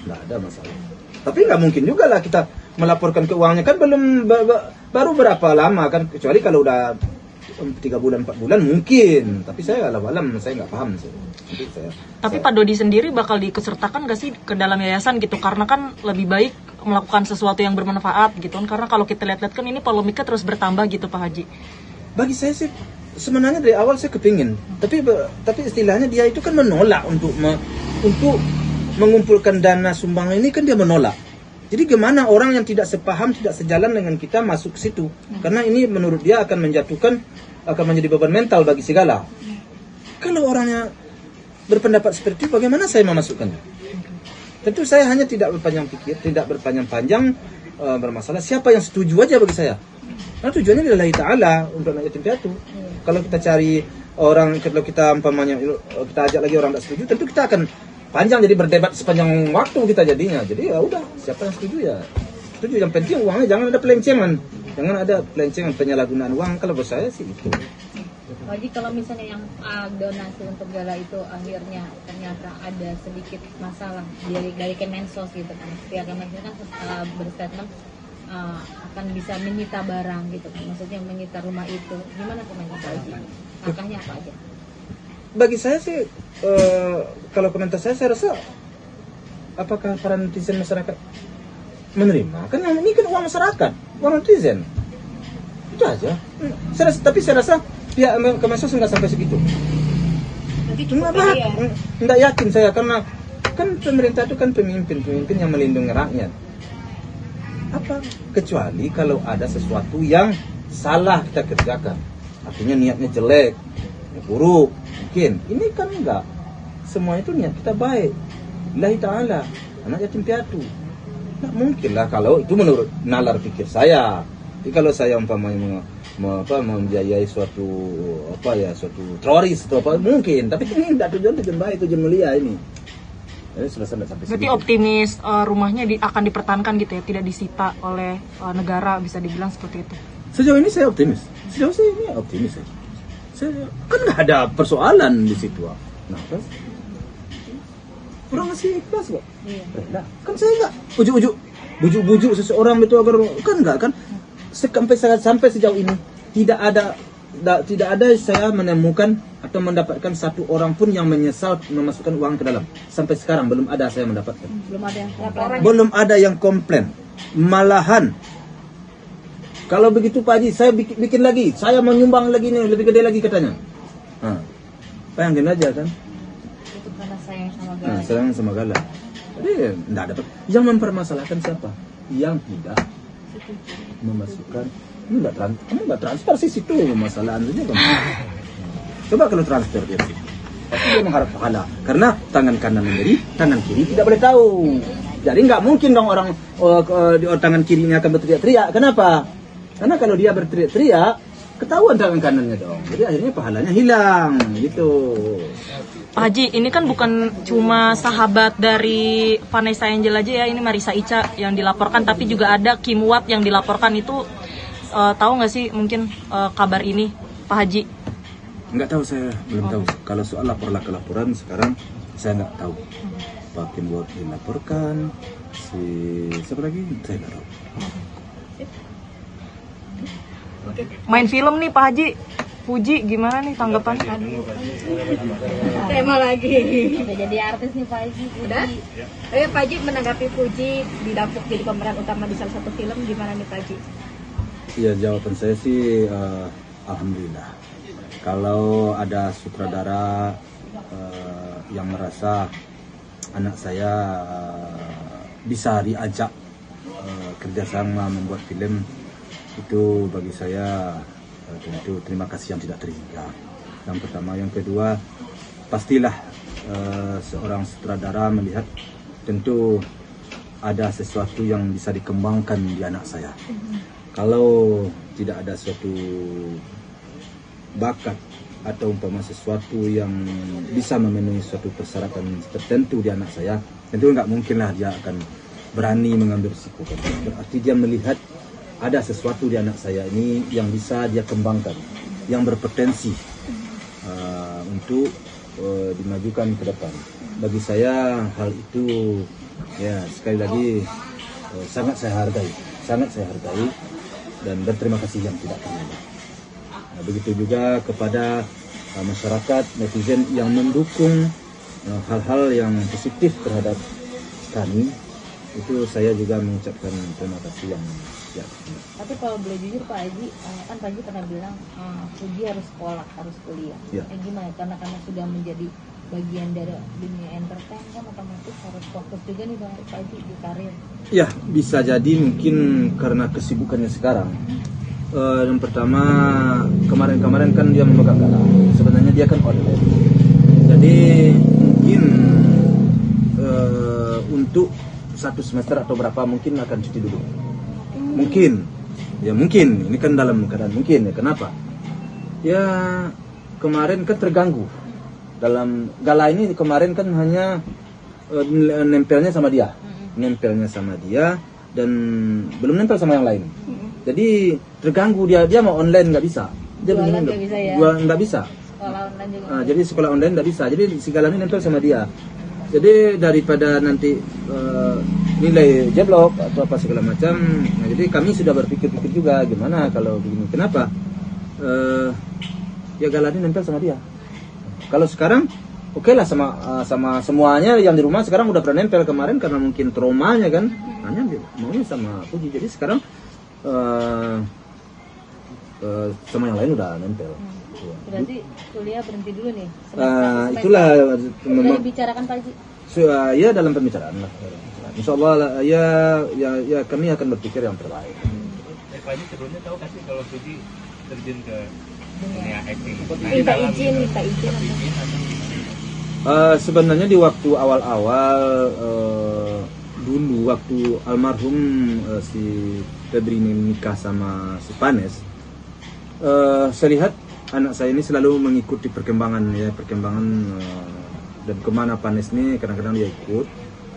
nggak ada masalah. Tapi nggak mungkin juga lah kita melaporkan keuangannya, kan belum baru berapa lama kan, kecuali kalau udah 3 bulan 4 bulan mungkin, tapi saya alam saya nggak paham sih. Tapi Pak Dodi sendiri bakal diikutsertakan nggak sih ke dalam yayasan gitu, karena kan lebih baik melakukan sesuatu yang bermanfaat gitu kan, karena kalau kita lihat-lihat kan ini polemiknya terus bertambah gitu Pak Haji. Bagi saya sih sebenarnya dari awal saya kepingin, tapi istilahnya dia itu kan menolak untuk mengumpulkan dana sumbangan ini, kan dia menolak. Jadi gimana orang yang tidak sepaham, tidak sejalan dengan kita masuk ke situ? Karena ini menurut dia akan menjadi beban mental bagi segala. Kalau orangnya berpendapat seperti itu, bagaimana saya memasukkannya? Tentu saya hanya tidak berpanjang pikir, tidak berpanjang-panjang bermasalah. Siapa yang setuju aja bagi saya. Karena tujuannya lillahi ta'ala, untuk anak yatim piatu. Kalau kita cari orang, kalau kita umpamanya kita ajak lagi orang tidak setuju, tentu kita akan panjang, jadi berdebat sepanjang waktu kita jadinya. Jadi ya udah, siapa yang setuju ya setuju. Yang penting uangnya jangan ada pelencengan, jangan ada pelencengan, penyalahgunaan uang. Kalau buat saya sih itu. Jadi kalau misalnya yang donasi untuk gala itu akhirnya ternyata ada sedikit masalah dari Kemensos gitu kan, pihak Kemensos kan berstatement akan bisa menyita barang gitu kan, maksudnya menyita rumah itu, gimana komentar Pak Haji? Langkahnya apa aja? Bagi saya sih kalau komentar saya rasa apakah para netizen masyarakat menerima? Kan ini kan uang masyarakat, uang netizen, itu aja. Tapi saya rasa pihak Kemensos nggak sampai segitu. Nggak yakin saya, karena kan pemerintah itu kan pemimpin yang melindungi rakyat. Apa kecuali kalau ada sesuatu yang salah kita kerjakan, artinya niatnya jelek, buruk, mungkin. Ini kan enggak, semua itu niat kita baik, lillahi ta'ala, anak yatim piatu. Nggak mungkin lah kalau itu menurut nalar pikir saya. Jadi kalau saya umpamanya membiayai suatu teroris atau apa, mungkin. Tapi ini tidak tujuan baik, tujuan mulia ini. Berarti optimis rumahnya akan dipertahankan gitu ya, tidak disita oleh negara, bisa dibilang seperti itu. Sejauh ini saya optimis. Sejauh ini optimis ya. Saya kan nggak ada persoalan di situ. Nah, kan kurang ngasih ikhlas kok. Iya. Nah, kan saya nggak bujuk seseorang itu agar kan nggak kan, sampai sejauh ini tidak ada saya menemukan atau mendapatkan satu orang pun yang menyesal memasukkan uang ke dalam. Sampai sekarang belum ada saya mendapatkan. Belum ada yang komplain. Malahan kalau begitu Pak Haji, saya bikin lagi, saya menyumbang lagi nih, lebih gede lagi katanya. Bayangin aja kan. Itu karena sayang sama Gala. Sayang sama Gala. Jadi enggak dapat. Yang mempermasalahkan siapa? Yang tidak memasukkan. Kamu nggak transfer sih, situ masalahnya kan. Coba kalau transfer dia sih, pasti dia mengharap pahala. Karena tangan kanan memberi, tangan kiri tidak boleh tahu. Jadi nggak mungkin dong orang di tangan kirinya akan berteriak-teriak. Kenapa? Karena kalau dia berteriak-teriak, ketahuan tangan kanannya dong. Jadi akhirnya pahalanya hilang, gitu. Pak Haji, ini kan bukan cuma sahabat dari Vanessa Angel aja ya, ini Marissa Ica yang dilaporkan, tapi juga ada Kim Watt yang dilaporkan. Itu tahu nggak sih mungkin kabar ini, Pak Haji? Nggak tahu, saya belum tahu. Kalau soal laporan sekarang saya nggak tahu. Pak Kim Watt dilaporkan, siapa lagi? Saya nggak tahu. Main film nih Pak Haji, Fuji gimana nih tanggapannya? Tema lagi. Udah jadi artis nih Pak Haji. Udah? Pak Haji menanggapi Fuji didapuk jadi pemeran utama di salah satu film, gimana nih Pak Haji? Ya, jawaban saya sih alhamdulillah. Kalau ada sutradara yang merasa anak saya bisa diajak kerjasama membuat film, itu bagi saya tentu terima kasih yang tidak terhingga. Yang pertama, yang kedua, pastilah seorang sutradara melihat tentu ada sesuatu yang bisa dikembangkan di anak saya. Kalau tidak ada suatu bakat atau umpama sesuatu yang bisa memenuhi suatu persyaratan tertentu di anak saya, tentu nggak mungkinlah dia akan berani mengambil risiko. Berarti dia melihat ada sesuatu di anak saya ini yang bisa dia kembangkan, yang berpotensi untuk dimajukan ke depan. Bagi saya hal itu Ya, sekali lagi sangat saya hargai dan berterima kasih yang tidak ternilai. Nah, begitu juga kepada masyarakat netizen yang mendukung hal-hal yang positif terhadap kami, itu saya juga mengucapkan terima kasih yang ya. Tapi kalau boleh jujur Pak Haji, kan Pak Haji pernah bilang Puji harus sekolah, harus kuliah. Ya. Gimana? Karena sudah menjadi bagian dari dunia entertain, kan otomatis harus fokus juga nih Bang Pak Haji di karir. Ya, bisa jadi mungkin karena kesibukannya sekarang. Yang pertama, kemarin-kemarin kan dia memegang Gala. Sebenarnya dia kan online. Jadi mungkin untuk 1 semester atau berapa mungkin akan cuti dulu. Mungkin. Ini kan dalam keadaan mungkin ya. Kenapa? Ya kemarin kan terganggu. Dalam Gala ini kemarin kan hanya nempelnya sama dia. Dan belum nempel sama yang lain. Jadi terganggu, dia mau online nggak bisa. Dia Jualan nggak bisa ya? Nggak bisa. Sekolah online juga. Jadi sekolah online nggak bisa. Jadi segala ini nempel sama dia. Jadi daripada nanti nilai jeblok atau apa segala macam, nah, jadi kami sudah berpikir-pikir juga gimana kalau begini. Kenapa? Ya Gala ini nempel sama dia. Kalau sekarang oke lah sama semuanya yang di rumah sekarang udah pernah nempel kemarin karena mungkin traumanya kan, hanya maunya sama Puji. Jadi sekarang sama yang lain udah nempel. Berarti kuliah berhenti dulu nih. Itulah Sudah dibicarakan Pak Haji. Ya dalam pembicaraan lah. Insya Allah ya kami akan berpikir yang terbaik. Pak Haji sebelumnya tahu kasih kalau Puji terjun ke dunia acting. Minta izin. Sebenarnya di waktu awal-awal dulu waktu almarhum si Febri nikah sama si Panes, saya lihat anak saya ini selalu mengikuti perkembangan dan kemana Panes ini kadang-kadang dia ikut.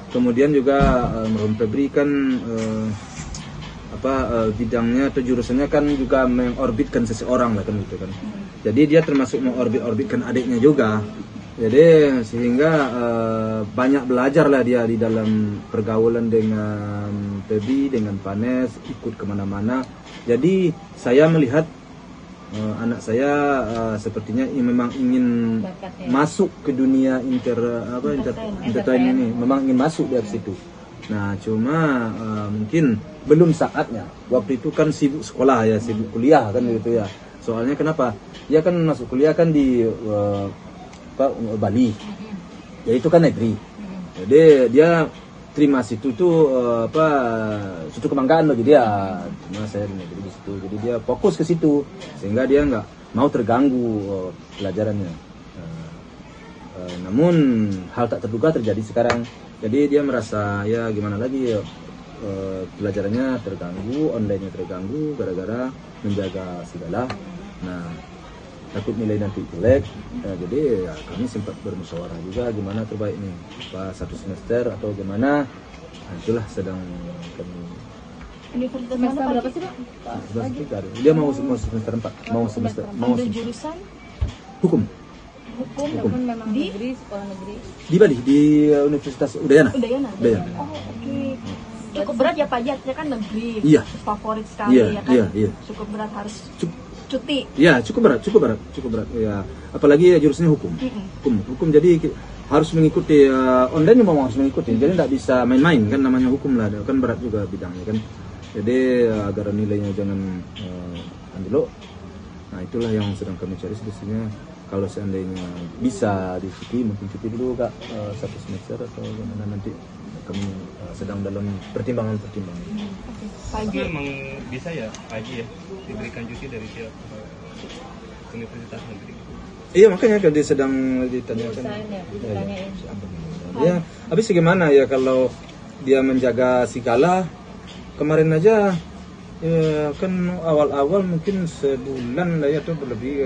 Kemudian juga almarhum Febri kan bidangnya atau jurusannya kan juga mengorbitkan seseorang lah kan gitu kan. Jadi dia termasuk mengorbitkan adiknya juga. Jadi sehingga banyak belajar lah dia di dalam pergaulan dengan Febri, dengan Panes, ikut kemana-mana. Jadi saya melihat anak saya sepertinya memang ingin masuk ke dunia entertain ini, memang ingin masuk di situ. Nah cuma mungkin belum saatnya. Waktu itu kan sibuk sekolah ya, sibuk kuliah kan gitu ya. Soalnya kenapa? Dia kan masuk kuliah kan di Bali, ya itu kan negeri. Jadi dia terima situ tuh suatu kebanggaan bagi dia. Cuma saya di negeri di situ, jadi dia fokus ke situ sehingga dia nggak mau terganggu pelajarannya. Namun hal tak terduga terjadi sekarang. Jadi dia merasa ya gimana lagi pelajarannya terganggu, online-nya terganggu gara-gara menjaga segala. Nah takut nilai nanti jelek, jadi ya kami sempat bermusyawarah juga gimana terbaik nih, apa 1 semester atau gimana. Nah, itulah sedang kami. Universitas mana berapa sih Pak? Dia mau semester 4, mau jurusan Hukum Hukum. memang Di? negeri, sekolah negeri. Di Bali, di Universitas Udayana. Udayana. Udayana. Oh, oke. Cukup berat ya Pak Haji, kan negeri. Iya. Favorit sekali Iya, ya kan. iya. Cukup berat, harus cuti. Ya cukup berat ya, apalagi jurusannya hukum. Hukum jadi harus mengikuti online memang harus mengikuti, jadi tidak bisa main-main kan, namanya hukum lah kan, berat juga bidangnya kan. Jadi agar nilainya jangan anjlok. Nah itulah yang sedang kami cari sebetulnya. Kalau seandainya bisa dicuti, mungkin cuti dulu Kak 1 semester atau gimana, nanti kami sedang dalam pertimbangan. Pak Tapi Haji, memang bisa ya Pak Haji ya diberikan cuti dari pihak universitas negeri. Iya makanya kan dia sedang ditanyakan. Ditanyain. Ya, habis gimana ya kalau dia menjaga si Gala kemarin aja ya kan awal-awal mungkin sebulan lah ya atau berlebih.